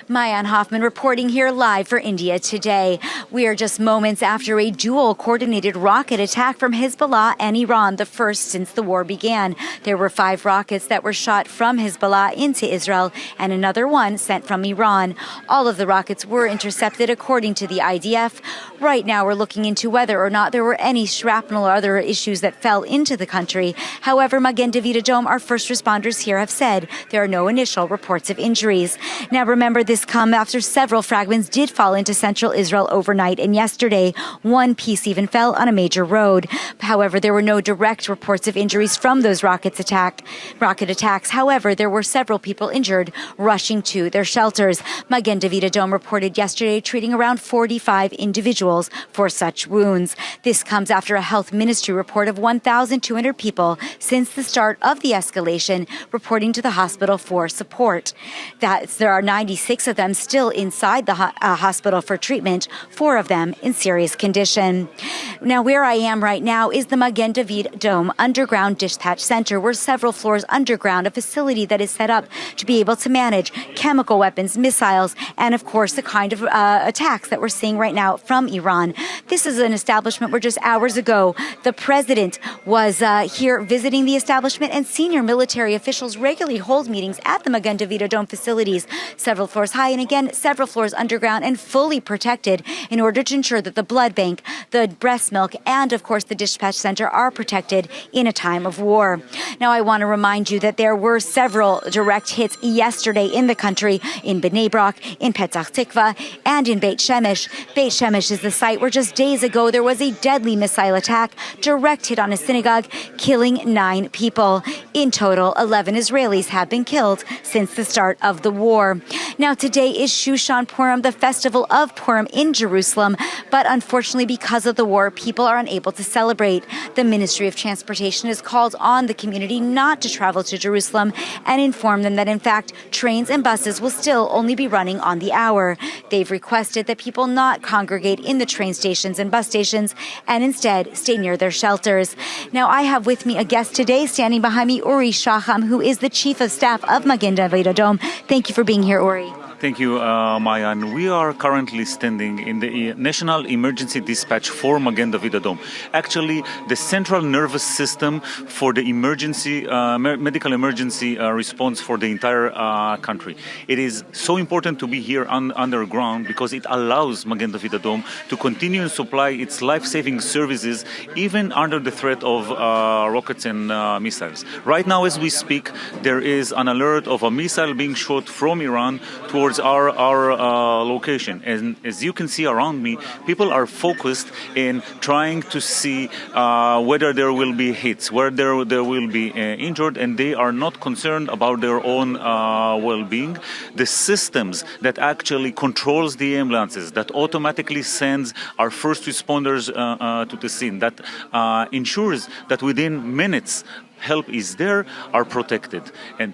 Mayan Hoffman reporting here live for India Today. We are just moments after a dual coordinated rocket attack from Hezbollah and Iran, the first since the war began. There were 5 rockets that were shot from Hezbollah into Israel and another one sent from Iran. All of the rockets were intercepted according to the IDF. Right now we're looking into whether or not there were any shrapnel or other issues that fell into the country. However, Magen David Adom, our first responders here, have said there are no initial reports of injuries. Now remember, this come after several fragments did fall into central Israel overnight and yesterday. One piece even fell on a major road. However, there were no direct reports of injuries from those rocket attacks. However, there were several people injured rushing to their shelters. Magen David Adom reported yesterday treating around 45 individuals for such wounds. This comes after a health ministry report of 1,200 people since the start of the escalation reporting to the hospital for support. There are 96 of them still inside the hospital for treatment, 4 of them in serious condition. Now, where I am right now is the Magen David Adom underground dispatch center. We're several floors underground, a facility that is set up to be able to manage chemical weapons, missiles, and of course the kind of attacks that we're seeing right now from Iran. This is an establishment where just hours ago the president was here visiting the establishment, and senior military officials regularly hold meetings at the Magen David Adom facilities, several floors high and again several floors underground and fully protected in order to ensure that the blood bank, the breast milk, and of course the dispatch center are protected in a time of war. Now I want to remind you that there were several direct hits yesterday in the country, in Bnei Brak, in Petach Tikva, and in Beit Shemesh. Beit Shemesh is the site where just days ago there was a deadly missile attack, direct hit on a synagogue, killing 9 people. In total, 11 Israelis have been killed since the start of the war. Now today is Shushan Purim, the festival of Purim in Jerusalem, but unfortunately because of the war, people are unable to celebrate. The Ministry of Transportation has called on the community not to travel to Jerusalem and informed them that in fact trains and buses will still only be running on the hour. They've requested that people not congregate in the train stations and bus stations and instead stay near their shelters. Now I have with me a guest today standing behind me, Uri Shaham, who is the Chief of Staff of Magen David Adom. Thank you for being here, Uri. Thank you, Mayan. We are currently standing in the National Emergency Dispatch for Magen David Adom. Actually, the central nervous system for the medical emergency response for the entire country. It is so important to be here underground because it allows Magen David Adom to continue to supply its life-saving services even under the threat of rockets and missiles. Right now, as we speak, there is an alert of a missile being shot from Iran towards our location, and as you can see around me, people are focused in trying to see whether there will be hits, whether there will be injured, and they are not concerned about their own well-being. The systems that actually controls the ambulances, that automatically sends our first responders to the scene, that ensures that within minutes help is there, are protected. And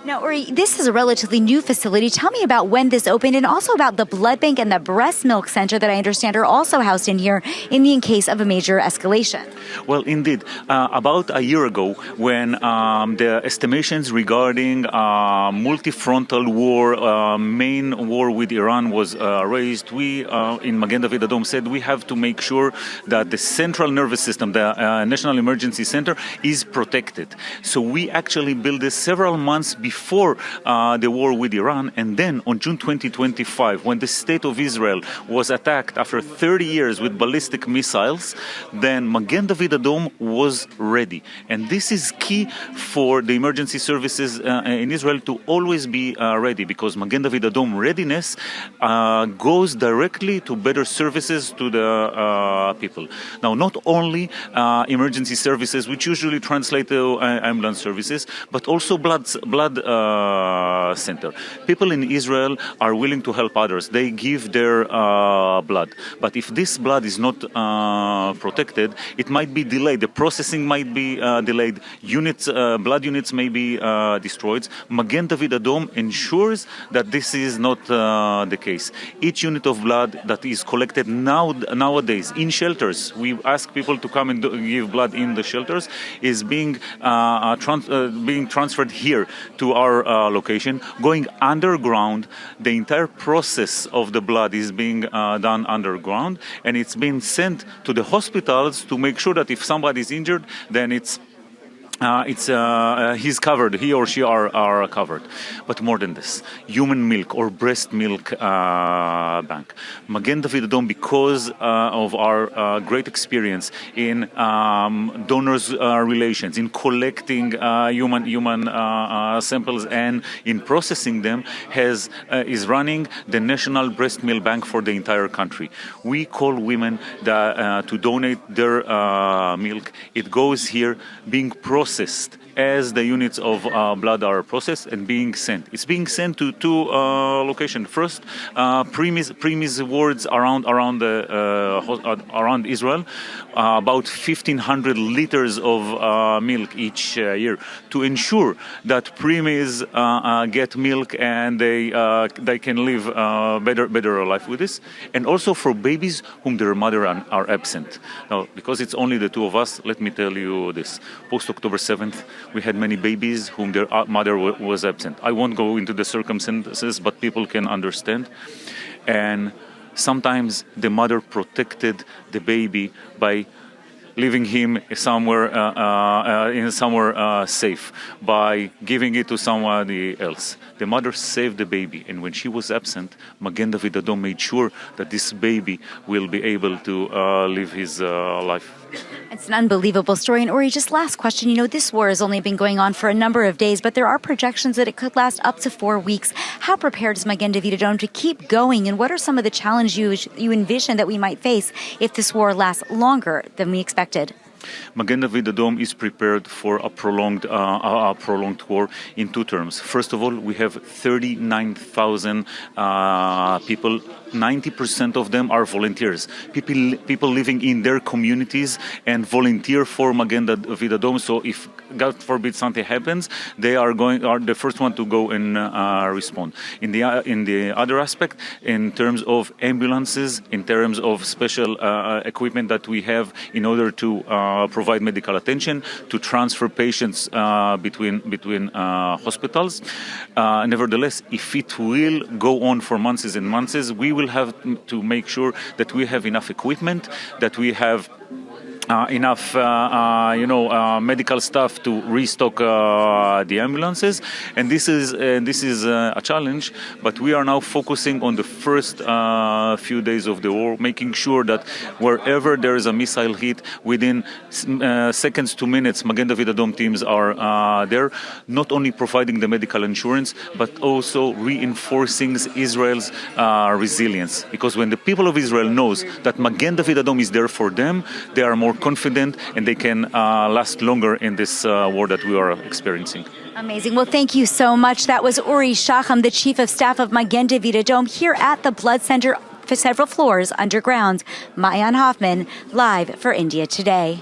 now, Uri, this is a relatively new facility. Tell me about when this opened and also about the blood bank and the breast milk center that I understand are also housed in here in case of a major escalation. Well, indeed. About a year ago, when the estimations regarding multi-frontal war, main war with Iran was raised, we in Magen David Adom said we have to make sure that the central nervous system, the National Emergency Center, is protected. So we actually built this several months before the war with Iran, and then on June 2025, when the state of Israel was attacked after 30 years with ballistic missiles, then Magen David Adom was ready. And this is key for the emergency services in Israel to always be ready, because Magen David Adom readiness goes directly to better services to the people. Now, not only emergency services, which usually translate to ambulance services, but also blood center. People in Israel are willing to help others. They give their blood. But if this blood is not protected, it might be delayed. The processing might be delayed. Blood units may be destroyed. Magen David Adom ensures that this is not the case. Each unit of blood that is collected nowadays in shelters, we ask people to come and give blood in the shelters, is being transferred here to to our location, going underground. The entire process of the blood is being done underground, and it's being sent to the hospitals to make sure that if somebody is injured, then he's covered, he or she are covered. But more than this, human milk or breast milk bank. Magen David Adom, because of our great experience in donors' relations, in collecting human samples and in processing them, is running the National Breast Milk Bank for the entire country. We call women to donate their milk. It goes here, being processed as the units of blood are processed and being sent. It's being sent to two locations. First, premise wards around Israel, about 1,500 liters of milk each year to ensure that preemies get milk and they can live better life with this, and also for babies whom their mother are absent. Now, because it's only the two of us, let me tell you this: post October 7th, we had many babies whom their mother was absent. I won't go into the circumstances, but people can understand. And sometimes the mother protected the baby by leaving him somewhere safe, by giving it to somebody else. The mother saved the baby, and when she was absent, Magen David Adom made sure that this baby will be able to live his life. It's an unbelievable story. And Uri, just last question. You know, this war has only been going on for a number of days, but there are projections that it could last up to 4 weeks. How prepared is Magen David Adom to keep going? And what are some of the challenges you envision that we might face if this war lasts longer than we expected? Magen David Adom is prepared for a prolonged war in two terms. First of all, we have 39,000 people. 90% of them are volunteers. People living in their communities and volunteer for Magen David Adom. So if God forbid something happens, they are the first one to go and respond. In the other aspect, in terms of ambulances, in terms of special equipment that we have in order to provide medical attention, to transfer patients between hospitals. Nevertheless, if it will go on for months and months, we will have to make sure that we have enough equipment, that we have enough medical staff to restock the ambulances, and this is a challenge. But we are now focusing on the first few days of the war, making sure that wherever there is a missile hit, within seconds to minutes, Magen David Adom teams are there, not only providing the medical insurance, but also reinforcing Israel's resilience. Because when the people of Israel knows that Magen David Adom is there for them, they are more confident and they can last longer in this war that we are experiencing. Amazing. Well, thank you so much. That was Uri Shaham, the Chief of Staff of Magen David Adom, here at the Blood Center for several floors underground. Maayan Hoffman, live for India Today.